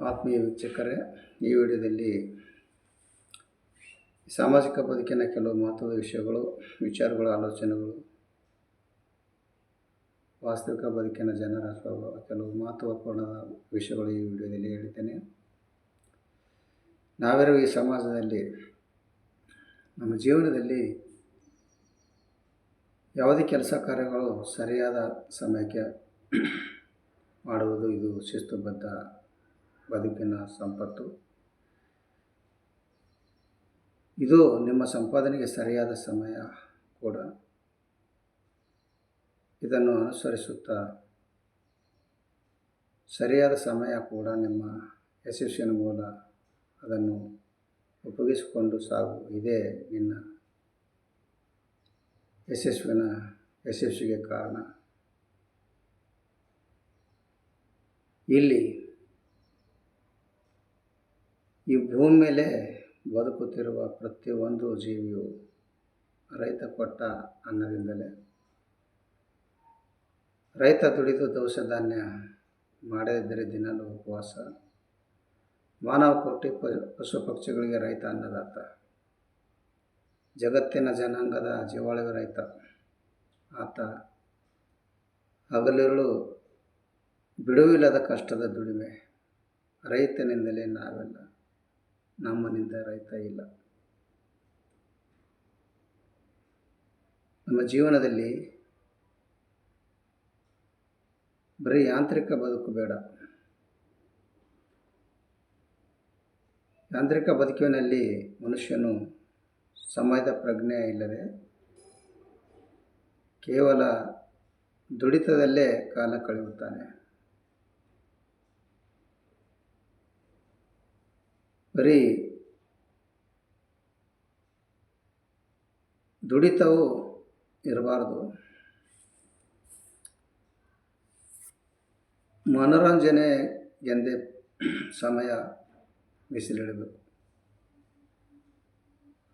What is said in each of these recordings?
ಆತ್ಮೀಯ ವೀಕ್ಷಕರೇ, ಈ ವಿಡಿಯೋದಲ್ಲಿ ಸಾಮಾಜಿಕ ಬದುಕಿನ ಕೆಲವು ಮಹತ್ವದ ವಿಚಾರಗಳು, ಆಲೋಚನೆಗಳು, ವಾಸ್ತವಿಕ ಬದುಕಿನ ಜನರ ಸ್ವಭಾವ, ಕೆಲವು ಮಹತ್ವಪೂರ್ಣ ವಿಷಯಗಳು ಈ ವಿಡಿಯೋದಲ್ಲಿ ಹೇಳಿದ್ದೇನೆ. ನಾವಿರುವ ಈ ಸಮಾಜದಲ್ಲಿ, ನಮ್ಮ ಜೀವನದಲ್ಲಿ ಯಾವುದೇ ಕೆಲಸ ಕಾರ್ಯಗಳು ಸರಿಯಾದ ಸಮಯಕ್ಕೆ ಮಾಡುವುದು, ಇದು ಶಿಸ್ತುಬದ್ಧ ಬದುಕಿನ ಸಂಪತ್ತು. ಇದು ನಿಮ್ಮ ಸಂಪಾದನೆಗೆ ಸರಿಯಾದ ಸಮಯ ಕೂಡ. ಇದನ್ನು ಅನುಸರಿಸುತ್ತಾ ಸರಿಯಾದ ಸಮಯ ಕೂಡ ನಿಮ್ಮ ಯಶಸ್ಸಿನ ಮೂಲ. ಅದನ್ನು ಉಪಯೋಗಿಸಿಕೊಂಡು ಸಾಗು. ಇದೇ ನಿನ್ನ ಯಶಸ್ವಿಗೆ ಕಾರಣ. ಇಲ್ಲಿ ಈ ಭೂಮಿ ಮೇಲೆ ಬದುಕುತ್ತಿರುವ ಪ್ರತಿಯೊಂದು ಜೀವಿಯು ರೈತ ಕೊಟ್ಟ ಅನ್ನದಿಂದಲೇ. ರೈತ ದುಡಿದು ದವಸ ಧಾನ್ಯ ಮಾಡದಿದ್ದರೆ ದಿನಲೂ ಉಪವಾಸ. ಮಾನವ ಕೋಟಿ ಪಶು ಪಕ್ಷಿಗಳಿಗೆ ರೈತ ಅನ್ನದಾತ. ಜಗತ್ತಿನ ಜನಾಂಗದ ಜೀವಾಳಿಗೆ ರೈತ. ಆತ ಹಗಲಿರುಳು ಬಿಡುವಿಲ್ಲದ ಕಷ್ಟದ ದುಡಿಮೆ. ರೈತನಿಂದಲೇ ನಾವೆಲ್ಲ, ನಮ್ಮನಿಂದ ರೈತ ಇಲ್ಲ. ನಮ್ಮ ಜೀವನದಲ್ಲಿ ಬರೀ ಯಾಂತ್ರಿಕ ಬದುಕು ಬೇಡ. ಯಾಂತ್ರಿಕ ಬದುಕಿನಲ್ಲಿ ಮನುಷ್ಯನು ಸಮಯದ ಪ್ರಜ್ಞೆ ಇಲ್ಲದೆ ಕೇವಲ ದುಡಿತದಲ್ಲೇ ಕಾಲ ಕಳೆಯುತ್ತಾನೆ. ಬರೀ ದುಡಿತವೂ ಇರಬಾರ್ದು. ಮನೋರಂಜನೆ ಎಂದೇ ಸಮಯ ಮೀಸಲಿಡಬೇಕು.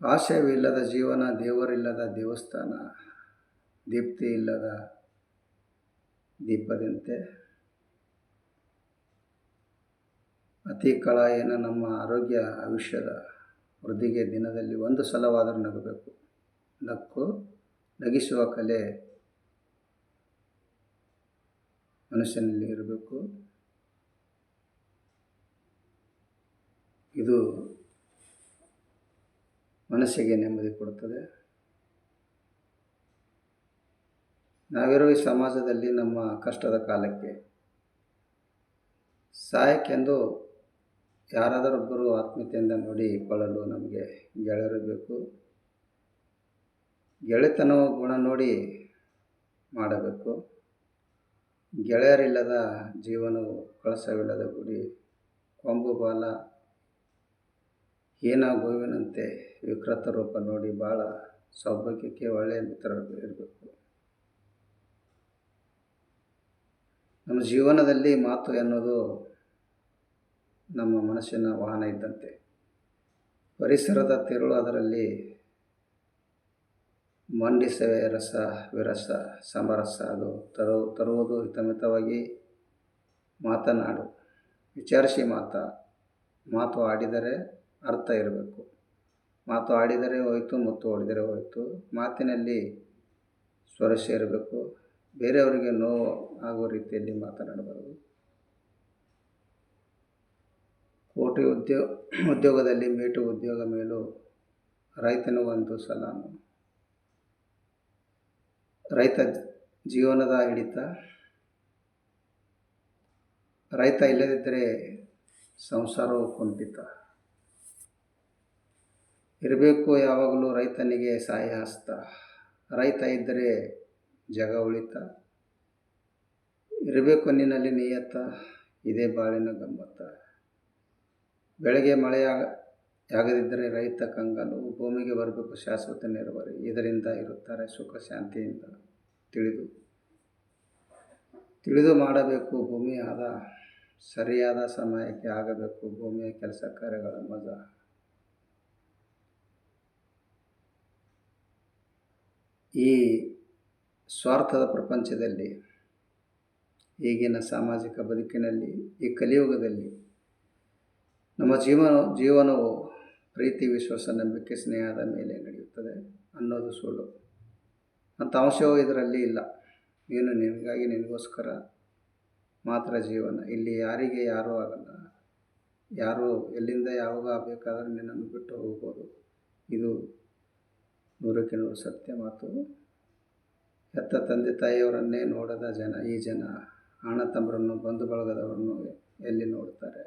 ಆಶಯವಿಲ್ಲದ ಜೀವನ ದೇವರಿಲ್ಲದ ದೇವಸ್ಥಾನ, ದೀಪ್ತಿ ಇಲ್ಲದ ದೀಪದಂತೆ. ಅತಿ ಕಳಾಯನ ನಮ್ಮ ಆರೋಗ್ಯ ಆಯುಷ್ಯದ ವೃದ್ಧಿಗೆ ದಿನದಲ್ಲಿ ಒಂದು ಸಲವಾದರೂ ನಗಬೇಕು. ನಗಿಸುವ ಕಲೆ ಮನುಷ್ಯನಲ್ಲಿ ಇರಬೇಕು. ಇದು ಮನಸ್ಸಿಗೆ ನೆಮ್ಮದಿ ಕೊಡುತ್ತದೆ. ನಾವಿರುವ ಈ ಸಮಾಜದಲ್ಲಿ ನಮ್ಮ ಕಷ್ಟದ ಕಾಲಕ್ಕೆ ಸಹಾಯಕ್ಕೆಂದು ಯಾರಾದರೊಬ್ಬರು ಆತ್ಮೀಯತೆಯಿಂದ ನೋಡಿಕೊಳ್ಳಲು ನಮಗೆ ಗೆಳೆಯರಿರಬೇಕು. ಗೆಳೆತನವ ಗುಣ ನೋಡಿ ಮಾಡಬೇಕು. ಗೆಳೆಯರಿಲ್ಲದ ಜೀವನವು ಕಳಸವಿಲ್ಲದ ಗುಡಿ. ಕೊಂಬು ಬಾಲ ಹೀನ ಗೋವಿನಂತೆ ವಿಕೃತ ರೂಪ ನೋಡಿ ಬಾಳ. ಸೌಭಾಗ್ಯಕ್ಕೆ ಒಳ್ಳೆಯ ಮಿತ್ರರು ಇರಬೇಕು. ನಮ್ಮ ಜೀವನದಲ್ಲಿ ಮಾತು ಎನ್ನುವುದು ನಮ್ಮ ಮನಸ್ಸಿನ ವಾಹನ ಇದ್ದಂತೆ. ಪರಿಸರದ ತಿರುಳು, ಅದರಲ್ಲಿ ಮಂಡಿಸವೇ ರಸ ವಿರಸ ಸಮರಸ. ಅದು ತರುವುದು ಹಿತಮಿತವಾಗಿ ಮಾತನಾಡು. ವಿಚಾರಿಸಿ ಮಾತು ಆಡಿದರೆ ಅರ್ಥ ಇರಬೇಕು. ಮಾತು ಆಡಿದರೆ ಹೋಯಿತು, ಮುತ್ತು ಹೊಡೆದರೆ ಹೋಯಿತು. ಮಾತಿನಲ್ಲಿ ಸ್ವರಸ್ಯ ಇರಬೇಕು. ಬೇರೆಯವರಿಗೆ ನೋವು ಆಗುವ ರೀತಿಯಲ್ಲಿ ಮಾತನಾಡಬಾರದು. ಕೋಟಿ ಉದ್ಯೋಗದಲ್ಲಿ ಮೇಟು ಉದ್ಯೋಗ ಮೇಲೂ. ರೈತನು ಒಂದು ಸಲಾಮು. ರೈತ ಜೀವನದ ಹಿಡಿತ. ರೈತ ಇಲ್ಲದಿದ್ದರೆ ಸಂಸಾರವು ಕುಂಠಿತ. ಇರಬೇಕು ಯಾವಾಗಲೂ ರೈತನಿಗೆ ಸಹಾಯ ಹಸ್ತ. ರೈತ ಇದ್ದರೆ ಜಗ ಉಳಿತ. ಇರಬೇಕು ನಿನ್ನಲ್ಲಿ ನಿಯತ. ಇದೇ ಬಾಳಿನ ಗಮ್ಮತ್ತ. ಬೆಳೆಗೆ ಮಳೆಯಾಗದಿದ್ದರೆ ರೈತ ಕಂಗಾಲು. ಭೂಮಿಗೆ ಬರಬೇಕು ಶಾಶ್ವತ ನೆರವರಿ. ಇದರಿಂದ ಇರುತ್ತಾರೆ ಸುಖ ಶಾಂತಿಯಿಂದ. ತಿಳಿದು ಮಾಡಬೇಕು ಭೂಮಿ ಆದ. ಸರಿಯಾದ ಸಮಯಕ್ಕೆ ಆಗಬೇಕು ಭೂಮಿಯ ಕೆಲಸ ಕಾರ್ಯಗಳ ಮಜಾ. ಈ ಸ್ವಾರ್ಥದ ಪ್ರಪಂಚದಲ್ಲಿ, ಈಗಿನ ಸಾಮಾಜಿಕ ಬದುಕಿನಲ್ಲಿ, ಈ ಕಲಿಯುಗದಲ್ಲಿ ನಮ್ಮ ಜೀವನವು ಪ್ರೀತಿ, ವಿಶ್ವಾಸ, ನಂಬಿಕೆ, ಸ್ನೇಹದ ಮೇಲೆ ನಡೆಯುತ್ತದೆ ಅನ್ನೋದು ಸುಳ್ಳು. ಅಂಥ ಅಂಶವೂ ಇದರಲ್ಲಿ ಇಲ್ಲ. ನೀನು ನಿನಗಾಗಿ, ನಿನಗೋಸ್ಕರ ಮಾತ್ರ ಜೀವನ. ಇಲ್ಲಿ ಯಾರಿಗೆ ಯಾರೂ ಆಗಲ್ಲ. ಯಾರು ಎಲ್ಲಿಂದ ಯಾವಾಗ ಬೇಕಾದರೂ ನಿನ್ನನ್ನು ಬಿಟ್ಟು ಹೋಗ್ಬೋದು. ಇದು 100ಕ್ಕೆ 100 ಸತ್ಯ ಮಾತು. ಹೆತ್ತ ತಂದೆ ತಾಯಿಯವರನ್ನೇ ನೋಡದ ಜನ ಈ ಜನ ಅಣ್ಣ ತಮ್ಮರನ್ನು, ಬಂಧು ಬಳಗದವರನ್ನು ಎಲ್ಲಿ ನೋಡ್ತಾರೆ?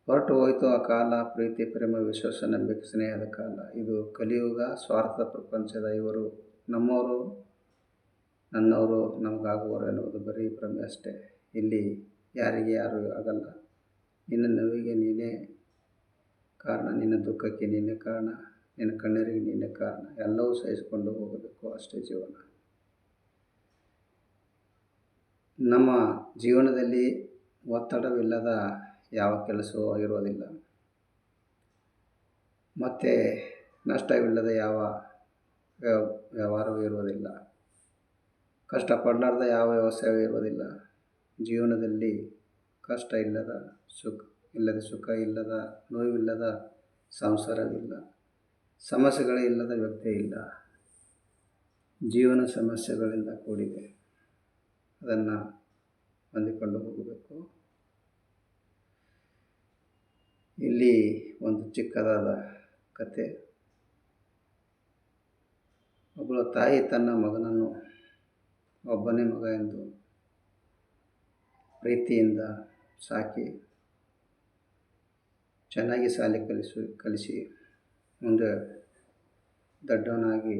ಹೊರಟು ಹೋಯಿತು ಆ ಕಾಲ, ಪ್ರೀತಿ, ಪ್ರೇಮ, ವಿಶ್ವಾಸ, ನಂಬಿಕೆ, ಸ್ನೇಹದ ಕಾಲ. ಇದು ಕಲಿಯುಗ, ಸ್ವಾರ್ಥದ ಪ್ರಪಂಚದ ಇವರು ನಮ್ಮವರು, ನನ್ನವರು, ನಮಗಾಗುವರು ಎನ್ನುವುದು ಬರೀ ಭ್ರಮೆ ಅಷ್ಟೇ. ಇಲ್ಲಿ ಯಾರಿಗೆ ಯಾರೂ ಆಗಲ್ಲ. ನಿನ್ನ ನೋವಿಗೆ ನೀನೇ ಕಾರಣ, ನಿನ್ನ ದುಃಖಕ್ಕೆ ನೀನೇ ಕಾರಣ, ನಿನ್ನ ಕಣ್ಣೀರಿಗೆ ನೀನೇ ಕಾರಣ. ಎಲ್ಲವೂ ಸಹಿಸಿಕೊಂಡು ಹೋಗಬೇಕು, ಅಷ್ಟೇ ಜೀವನ. ನಮ್ಮ ಜೀವನದಲ್ಲಿ ಒತ್ತಡವಿಲ್ಲದ ಯಾವ ಕೆಲಸವೂ ಇರೋದಿಲ್ಲ, ಮತ್ತು ನಷ್ಟವಿಲ್ಲದ ಯಾವ ವ್ಯವಹಾರವೂ ಇರುವುದಿಲ್ಲ, ಕಷ್ಟಪಡಲಾರ್ದ ಯಾವ ವ್ಯವಸಾಯವೂ ಇರುವುದಿಲ್ಲ. ಜೀವನದಲ್ಲಿ ಕಷ್ಟ ಇಲ್ಲದ ಸುಖ ಇಲ್ಲದ, ನೋವಿಲ್ಲದ ಸಂಸಾರವಿಲ್ಲ, ಸಮಸ್ಯೆಗಳೇ ಇಲ್ಲದ ವ್ಯಕ್ತಿ ಇಲ್ಲ. ಜೀವನ ಸಮಸ್ಯೆಗಳಿಂದ ಕೂಡಿದೆ. ಅದನ್ನು ಹೊಂದಿಕೊಂಡು ಹೋಗಬೇಕು. ಇಲ್ಲಿ ಒಂದು ಚಿಕ್ಕದಾದ ಕತೆ. ಒಬ್ಬಳ ತಾಯಿ ತನ್ನ ಮಗನನ್ನು ಒಬ್ಬನೇ ಮಗ ಎಂದು ಪ್ರೀತಿಯಿಂದ ಸಾಕಿ ಚೆನ್ನಾಗಿ ಶಾಲೆ ಕಲಿಸಿ ಮುಂದೆ ದೊಡ್ಡವನಾಗಿ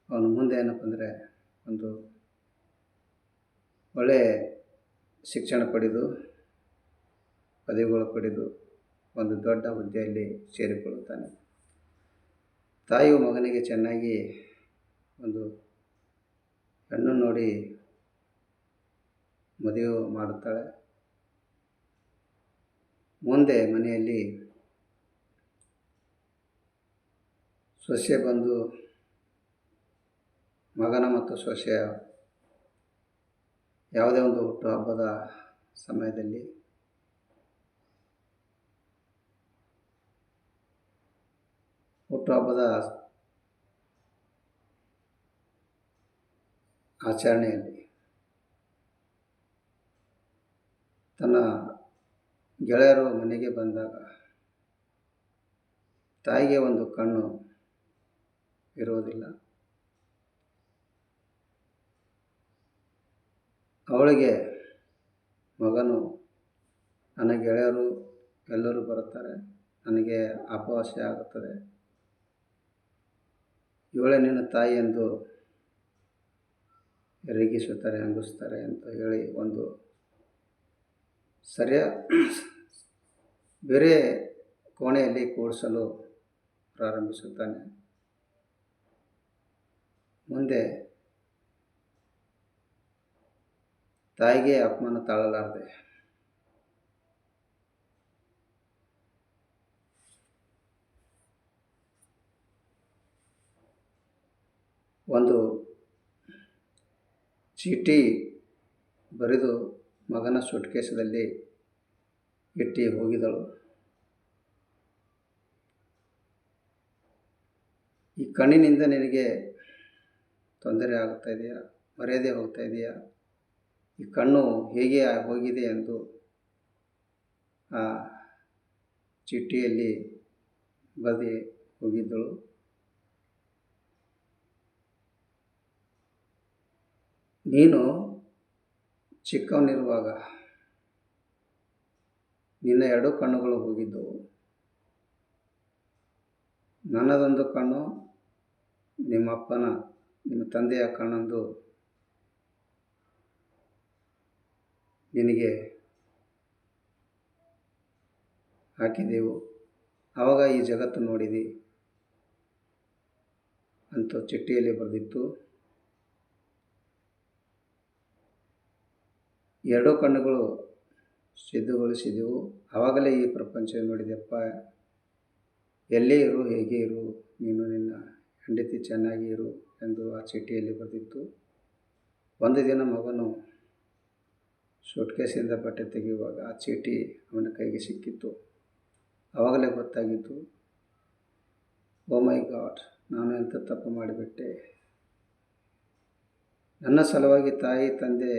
ಅವನು ಮುಂದೆ ಏನಪ್ಪ ಅಂದರೆ ಒಂದು ಒಳ್ಳೆಯ ಶಿಕ್ಷಣ ಪಡೆದು, ಪದವಿಗಳು ಪಡೆದು ಒಂದು ದೊಡ್ಡ ಹುದ್ದೆಯಲ್ಲಿ ಸೇರಿಕೊಳ್ಳುತ್ತಾನೆ. ತಾಯಿಯು ಮಗನಿಗೆ ಚೆನ್ನಾಗಿ ಒಂದು ಹೆಣ್ಣು ನೋಡಿ ಮದುವೆ ಮಾಡುತ್ತಾಳೆ. ಮುಂದೆ ಮನೆಯಲ್ಲಿ ಸೊಸೆ ಬಂದು ಮಗನ ಮತ್ತು ಸೊಸೆಯ ಯಾವುದೇ ಒಂದು ಹುಟ್ಟುಹಬ್ಬದ ಸಮಯದಲ್ಲಿ ಹುಟ್ಟುಹಬ್ಬದ ಆಚರಣೆಯಲ್ಲಿ ತನ್ನ ಗೆಳೆಯರು ಮನೆಗೆ ಬಂದಾಗ ತಾಯಿಗೆ ಒಂದು ಕಣ್ಣು ಇರುವುದಿಲ್ಲ. ಅವಳಿಗೆ ಮಗನು, ನನ್ನ ಗೆಳೆಯರು ಎಲ್ಲರೂ ಬರುತ್ತಾರೆ, ನನಗೆ ಅಪವಾಸ್ಯ ಆಗುತ್ತದೆ, ಇವಳೇ ನಿನ್ನ ತಾಯಿ ಎಂದು ರೇಗಿಸುತ್ತಾರೆ, ಹಂಗಿಸ್ತಾರೆ ಅಂತ ಹೇಳಿ ಒಂದು ಬೇರೆ ಕೋಣೆಯಲ್ಲಿ ಕೂಡಿಸಲು ಪ್ರಾರಂಭಿಸುತ್ತಾನೆ. ಮುಂದೆ ತಾಯಿಗೆ ಅಪಮಾನ ತಾಳಲಾರದೆ ಒಂದು ಚೀಟಿ ಬರೆದು ಮಗನ ಸೂಟ್ಕೇಸಲ್ಲಿ ಇಟ್ಟು ಹೋಗಿದಳು. ಈ ಕಣ್ಣಿನಿಂದ ನಿನಗೆ ತೊಂದರೆ ಆಗುತ್ತಾ ಇದೆಯಾ, ಮರ್ಯಾದೆ ಹೋಗ್ತಾ ಇದೆಯಾ, ಈ ಕಣ್ಣು ಹೇಗೆ ಹೋಗಿದೆ ಎಂದು ಆ ಚೀಟಿಯಲ್ಲಿ ಬರೆದು ಹೋಗಿದ್ದಳು. ನೀನು ಚಿಕ್ಕವನಿರುವಾಗ ನಿನ್ನ 2 ಕಣ್ಣುಗಳು ಹೋಗಿದ್ದವು. ನನ್ನದೊಂದು ಕಣ್ಣು ನಿಮ್ಮ ತಂದೆಯ ಕಣ್ಣೊಂದು ನಿನಗೆ ಹಾಕಿದೆವು. ಆವಾಗ ಈ ಜಗತ್ತು ನೋಡಿದಿ ಅಂತ ಚಿಟ್ಟಿಯಲ್ಲಿ ಬರೆದಿತ್ತು. 2 ಕಣ್ಣುಗಳು ಸಿದ್ಧಗೊಳಿಸಿದೆವು. ಆವಾಗಲೇ ಈ ಪ್ರಪಂಚ ನೋಡಿದೆಪ್ಪ. ಎಲ್ಲೇ ಇರು, ಹೇಗೆ ಇರು, ನೀನು ನಿನ್ನ ಹೆಂಡತಿ ಚೆನ್ನಾಗಿ ಇರು ಎಂದು ಆ ಚೀಟಿಯಲ್ಲಿ ಬರೆದಿತ್ತು. ಒಂದು ದಿನ ಮಗನು ಸೂಟ್ಕೇಸಿಂದ ಬಟ್ಟೆ ತೆಗೆಯುವಾಗ ಆ ಚೀಟಿ ಅವನ ಕೈಗೆ ಸಿಕ್ಕಿತ್ತು. ಆವಾಗಲೇ ಗೊತ್ತಾಗಿತ್ತು, ಓ ಮೈ ಗಾಡ್, ನಾನು ಎಂಥ ತಪ್ಪು ಮಾಡಿಬಿಟ್ಟೆ. ನನ್ನ ಸಲುವಾಗಿ ತಾಯಿ ತಂದೆ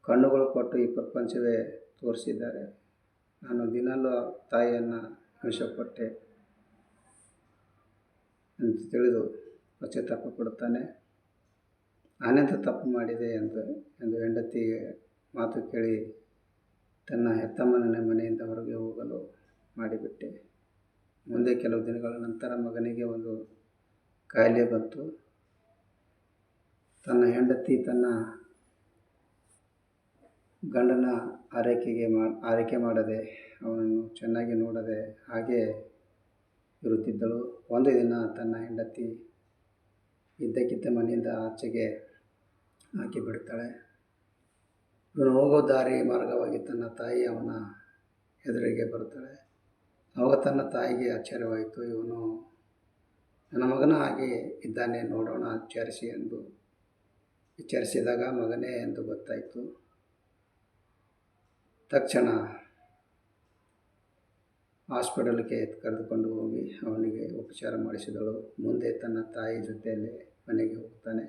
ಕಣ್ಣುಗಳು ಕೊಟ್ಟು ಈ ಪ್ರಪಂಚವೇ ತೋರಿಸಿದ್ದಾರೆ. ನಾನು ದಿನಲ್ಲೂ ತಾಯಿಯನ್ನು ಹಿಂಸೆಪಟ್ಟೆ ಅಂತ ತಿಳಿದು ಪಶ್ಚಾತ್ತಾಪ ಪಡುತ್ತಾನೆ. ನಾನೆಂಥ ತಪ್ಪು ಮಾಡಿದೆ ಎಂದು ಹೆಂಡತಿಗೆ ಮಾತು ಕೇಳಿ ತನ್ನ ಹೆತ್ತಮ್ಮನ ಮನೆಯಿಂದ ಹೊರಗೆ ಹೋಗಲು ಮಾಡಿಬಿಟ್ಟೆ. ಮುಂದೆ ಕೆಲವು ದಿನಗಳ ನಂತರ ಮಗನಿಗೆ ಒಂದು ಕಾಯಿಲೆ ಬಂತು. ತನ್ನ ಹೆಂಡತಿ ತನ್ನ ಗಂಡನ ಆರೈಕೆ ಮಾಡದೆ, ಅವನನ್ನು ಚೆನ್ನಾಗಿ ನೋಡದೆ ಹಾಗೇ ಇರುತ್ತಿದ್ದಳು. ಒಂದು ದಿನ ತನ್ನ ಹೆಂಡತಿ ಇದ್ದಕ್ಕಿದ್ದ ಮನೆಯಿಂದ ಆಚೆಗೆ ಹಾಕಿಬಿಡುತ್ತಾಳೆ. ಇವನು ಹೋಗೋ ದಾರಿ ಮಾರ್ಗವಾಗಿ ತನ್ನ ತಾಯಿ ಅವನ ಎದುರಿಗೆ ಬರುತ್ತಾಳೆ. ಆವಾಗ ತನ್ನ ತಾಯಿಗೆ ಆಶ್ಚರ್ಯವಾಯಿತು. ಇವನು ನನ್ನ ಮಗನ ಹಾಗೆ ಇದ್ದಾನೆ, ನೋಡೋಣ ವಿಚಾರಿಸಿ ಎಂದು ವಿಚಾರಿಸಿದಾಗ ಮಗನೇ ಎಂದು ಗೊತ್ತಾಯಿತು. ತಕ್ಷಣ ಹಾಸ್ಪಿಟಲ್ಗೆ ಕರೆದುಕೊಂಡು ಹೋಗಿ ಅವನಿಗೆ ಉಪಚಾರ ಮಾಡಿಸಿದಳು. ಮುಂದೆ ತನ್ನ ತಾಯಿ ಜೊತೆಯಲ್ಲೇ ಮನೆಗೆ ಹೋಗ್ತಾನೆ.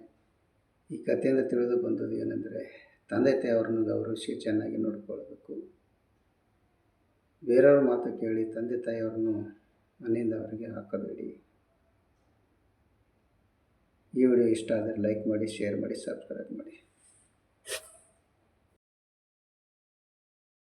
ಈ ಕಥೆಯಿಂದ ತಿಳಿದು ಬಂದದ್ದು ಏನೆಂದರೆ, ತಂದೆ ತಾಯಿಯವರನ್ನು ಗೌರವಿಸಿ ಚೆನ್ನಾಗಿ ನೋಡಿಕೊಳ್ಳಬೇಕು. ಬೇರೆಯವ್ರ ಮಾತು ಕೇಳಿ ತಂದೆ ತಾಯಿಯವರನ್ನು ಮನೆಯಿಂದ ಹೊರಗೆ ಹಾಕಬೇಡಿ. ಈ ವಿಡಿಯೋ ಇಷ್ಟ ಆದರೆ ಲೈಕ್ ಮಾಡಿ, ಶೇರ್ ಮಾಡಿ, ಸಬ್ಸ್ಕ್ರೈಬ್ ಮಾಡಿ.